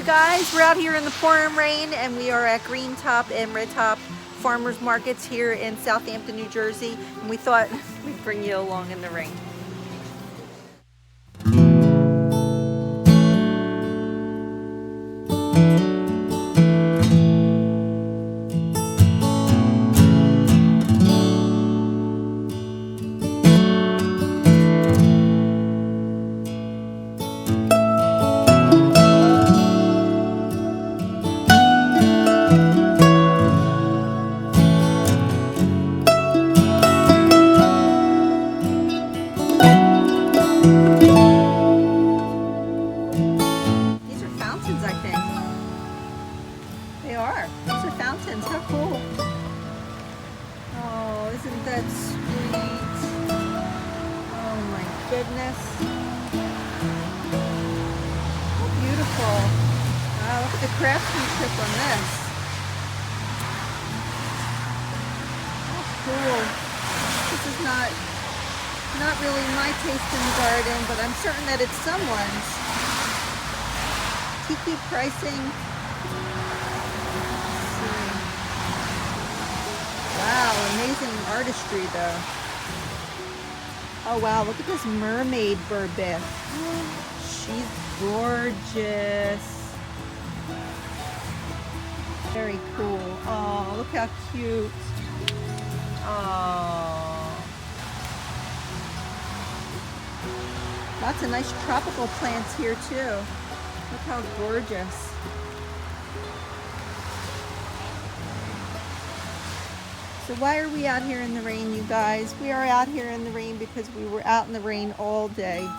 guys, we're out here in the pouring rain and we are at Green Top and Red Top farmers markets here in Southampton, New Jersey, and we thought we'd bring you along in the rain. How cool. Oh, isn't that sweet? Oh my goodness. How beautiful. Wow, look at the craftsmanship on this. How cool. This is not really my taste in the garden, but I'm certain that it's someone's. Tiki pricing. Wow, amazing artistry though. Oh wow, look at this mermaid bird bath. She's gorgeous. Very cool. Oh, look how cute. Oh. Lots of nice tropical plants here too. Look how gorgeous. So why are we out here in the rain, you guys? We are out here in the rain because we were out in the rain all day.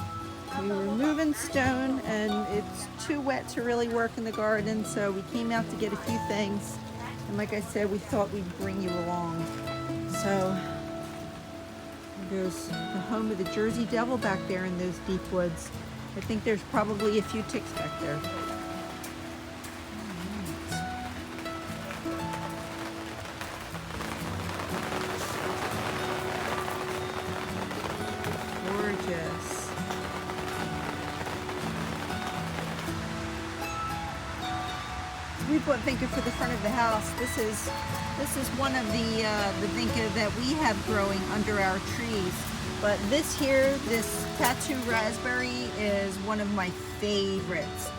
We were moving stone and it's too wet to really work in the garden, so we came out to get a few things. And like I said, we thought we'd bring you along. So there's the home of the Jersey Devil back there in those deep woods. I think there's probably a few ticks back there. Gorgeous. We bought vinca for the front of the house. This is one of the vinca that we have growing under our trees. But this here, this tattoo raspberry, is one of my favorites.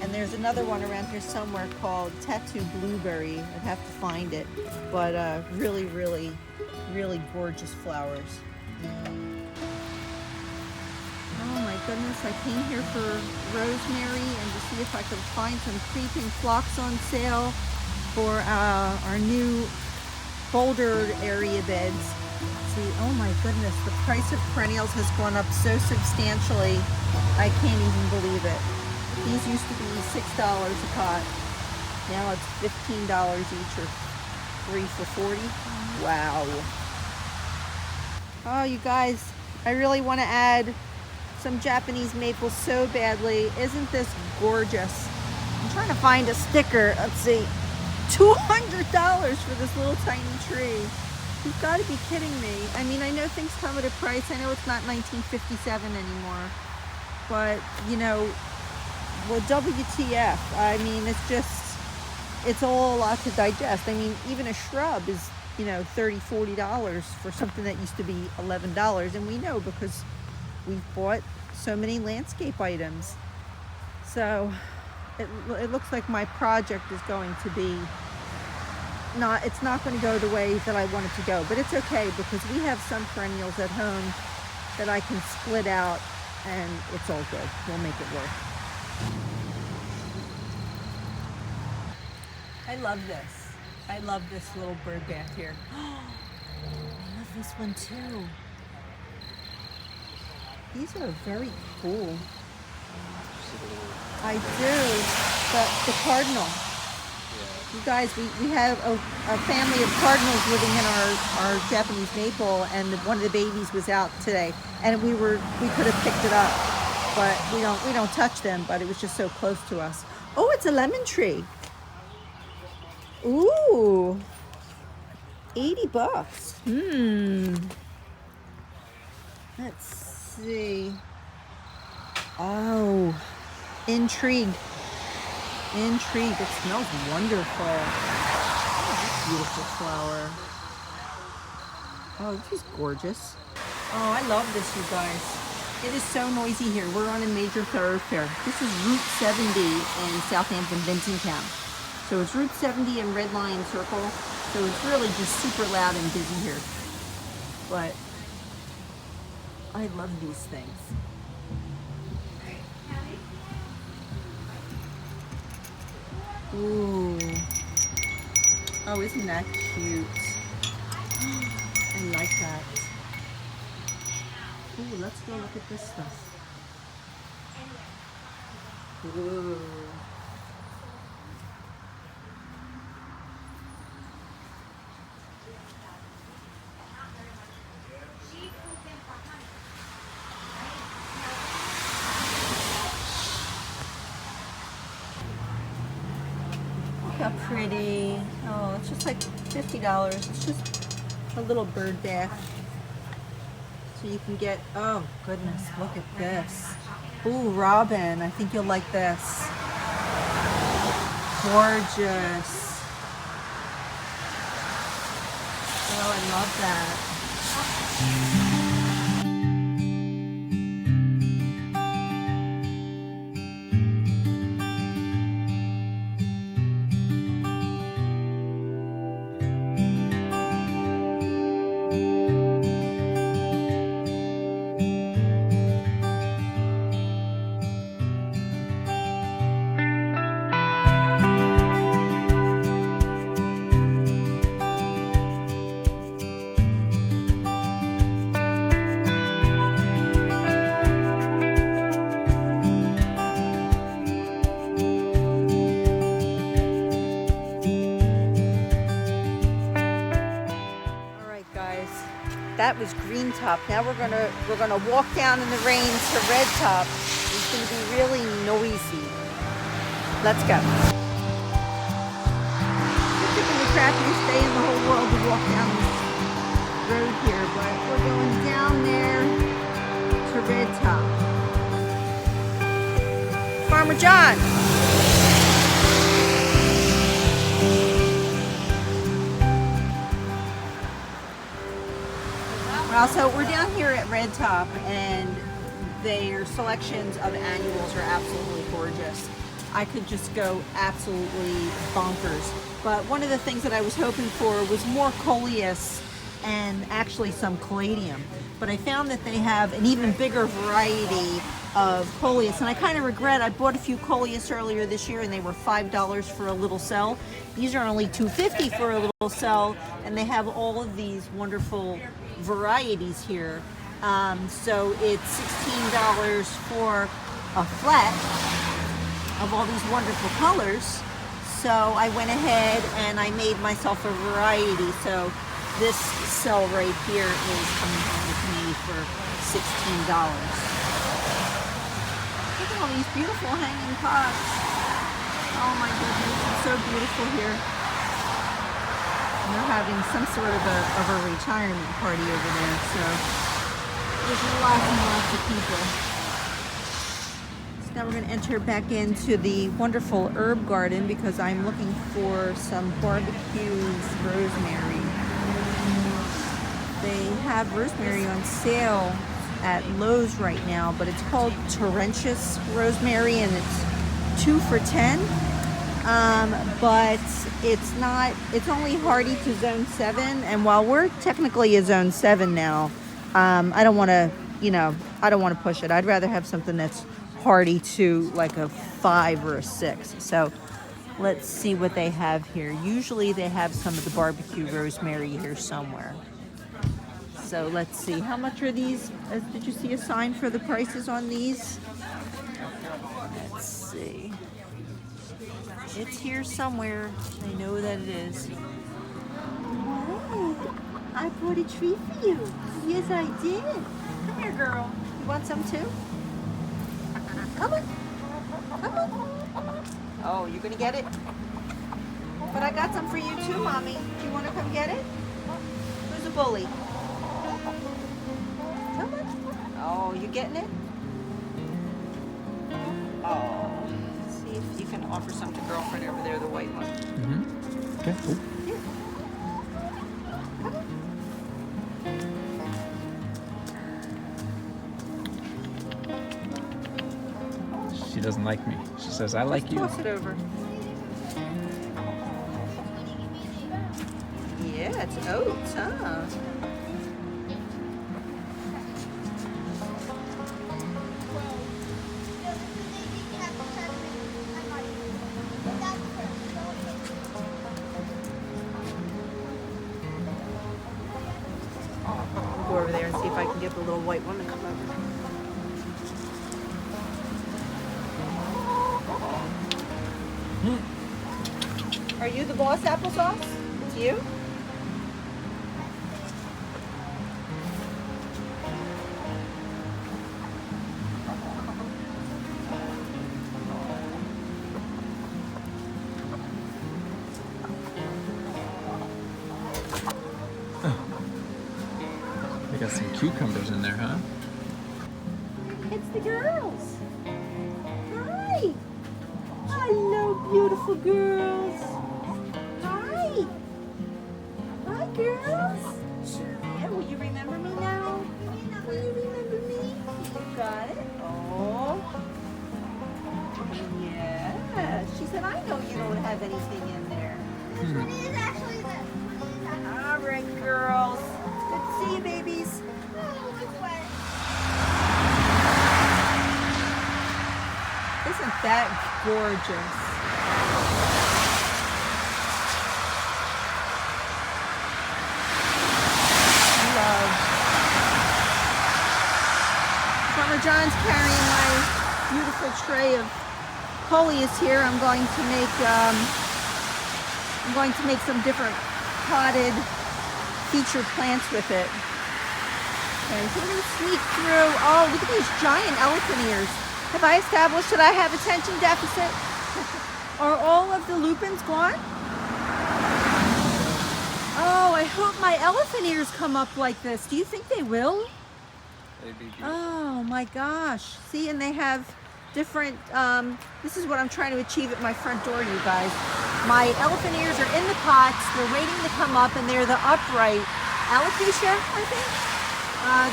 And there's another one around here somewhere called tattoo blueberry. I'd have to find it. But really, really, really gorgeous flowers. Oh my goodness, I came here for rosemary and to see if I could find some creeping phlox on sale for our new boulder area beds. See, oh my goodness, the price of perennials has gone up so substantially, I can't even believe it. These used to be $6 a pot. Now it's $15 each or 3 for $40. Wow. Oh, you guys, I really want to add some Japanese maple so badly. Isn't this gorgeous? I'm trying to find a sticker. Let's see. $200 for this little tiny tree. You've got to be kidding me. I mean, I know things come at a price. I know it's not 1957 anymore. But, you know, well, WTF. I mean, it's all a lot to digest. I mean, even a shrub is, you know, $30, $40 for something that used to be $11. And we know because we've bought so many landscape items. So it looks like my project is going to be it's not going to go the way that I want it to go, but it's okay because we have some perennials at home that I can split out and it's all good. We'll make it work. I love this. I love this little bird bath here. I love this one too. These are very cool. I do. The cardinal. You guys, we have a family of cardinals living in our Japanese maple, and one of the babies was out today, and we could have picked it up, but we don't touch them. But it was just so close to us. Oh, it's a lemon tree. Ooh, $80. Let's see. Oh, intrigued. Intrigue. It smells wonderful. Oh, this beautiful flower. Oh, this is gorgeous. Oh, I love this, you guys. It is so noisy here. We're on a major thoroughfare. This is Route 70 in Southampton, Bentontown. So it's Route 70 and Red Lion Circle. So it's really just super loud and busy here. But I love these things. Ooh. Oh, isn't that cute? I like that. Ooh, let's go look at this stuff. Ooh. Look how pretty. Oh, it's just like $50. It's just a little bird bath. So you can get, oh goodness, look at this. Ooh, robin, I think you'll like this. Gorgeous. Oh, I love that. That was Green Top. Now we're gonna walk down in the rain to Red Top. It's gonna be really noisy. Let's go. It's taking the crappiest day in the whole world to walk down this road here, but we're going down there to Red Top. Farmer John. So we're down here at Red Top, and their selections of annuals are absolutely gorgeous. I could just go absolutely bonkers. But one of the things that I was hoping for was more coleus and actually some caladium. But I found that they have an even bigger variety of coleus, and I kind of regret I bought a few coleus earlier this year and they were $5 for a little cell. These are only $2.50 for a little cell, and they have all of these wonderful varieties here. So it's $16 for a flat of all these wonderful colors. So I went ahead and I made myself a variety. So this cell right here is coming home with me for $16. Look at all these beautiful hanging pots. Oh my goodness, it's so beautiful here. And they're having some sort of a retirement party over there, so there's lots and lots of people. So now we're going to enter back into the wonderful herb garden because I'm looking for some barbecue rosemary. They have rosemary on sale at Lowe's right now, but it's called Torrentious rosemary, and it's 2 for $10. But it's only hardy to zone 7, and while we're technically a zone 7 now, I don't want to push it. I'd rather have something that's hardy to like a 5 or a 6. So let's see what they have here. Usually they have some of the barbecue rosemary here somewhere. So let's see, how much are these? Did you see a sign for the prices on these? Let's see. It's here somewhere. I know that it is. Oh, I brought a treat for you. Yes, I did. Come here, girl. You want some too? Come on. Come on. Oh, you're going to get it? But I got some for you too, Mommy. Do you want to come get it? Who's a bully? Come on. Oh, you getting it? Oh, see if you can offer some to girlfriend over there, the white one. Mm-hmm. Okay, cool. She doesn't like me. She says, I like you. Toss it over. Yeah, it's oats, huh? I'll go over there and see if I can get the little white one to come over. Are you the boss, applesauce? It's you? We got some cucumbers in there, huh? It's the girls. Hi. Hello, beautiful girls. Hi. Hi, girls. Yeah, will you remember me now? Will you remember me? You got it. Oh. Yeah. She said, I know you don't have anything in there. This one is actually this. All right, girls. Good to see you, babies. Oh, it's wet. Isn't that gorgeous? Love. Farmer John's carrying my beautiful tray of coleus here. I'm going to make some different potted featured plants with it. Okay, so we're going to sneak through. Oh, look at these giant elephant ears. Have I established that I have attention deficit? Are all of the lupins gone? Oh, I hope my elephant ears come up like this. Do you think they will? Oh my gosh. See, and they have different, this is what I'm trying to achieve at my front door, you guys. My elephant ears are in the pots. They're waiting to come up, and they're the upright alopecia, I think.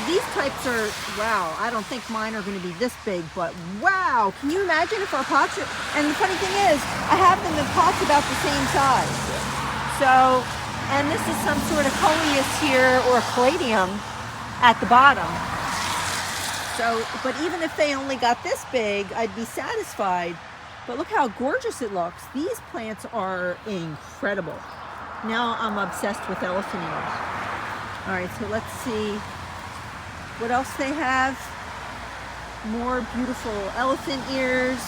These types are, wow, I don't think mine are going to be this big, but wow, can you imagine if our pots are, and the funny thing is, I have them in pots about the same size. So, and this is some sort of coleus here, or caladium at the bottom. So, but even if they only got this big, I'd be satisfied. But look how gorgeous it looks. These plants are incredible. Now I'm obsessed with elephant ears. All right, so let's see what else they have. More beautiful elephant ears.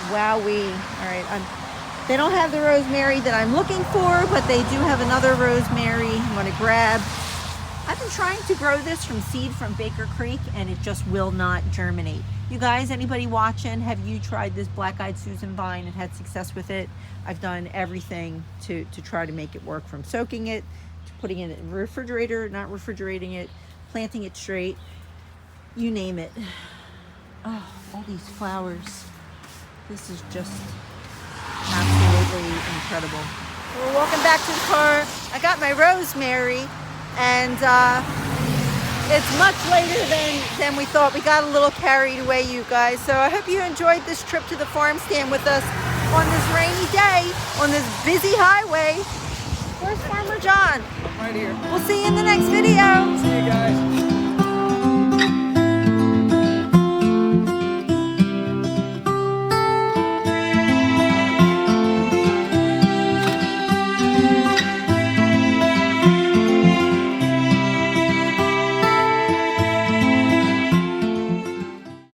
Wowee. All right, they don't have the rosemary that I'm looking for, but they do have another rosemary I'm going to grab. I've been trying to grow this from seed from Baker Creek, and it just will not germinate. You guys, anybody watching, have you tried this black-eyed Susan vine and had success with it? I've done everything to try to make it work, from soaking it, to putting it in the refrigerator, not refrigerating it, planting it straight, you name it. Oh, all these flowers. This is just absolutely incredible. We're walking back to the car. I got my rosemary, and it's much later than we thought. We got a little carried away, you guys. So I hope you enjoyed this trip to the farm stand with us on this rainy day, on this busy highway. Where's Farmer John? Right here. We'll see you in the next video. See you guys.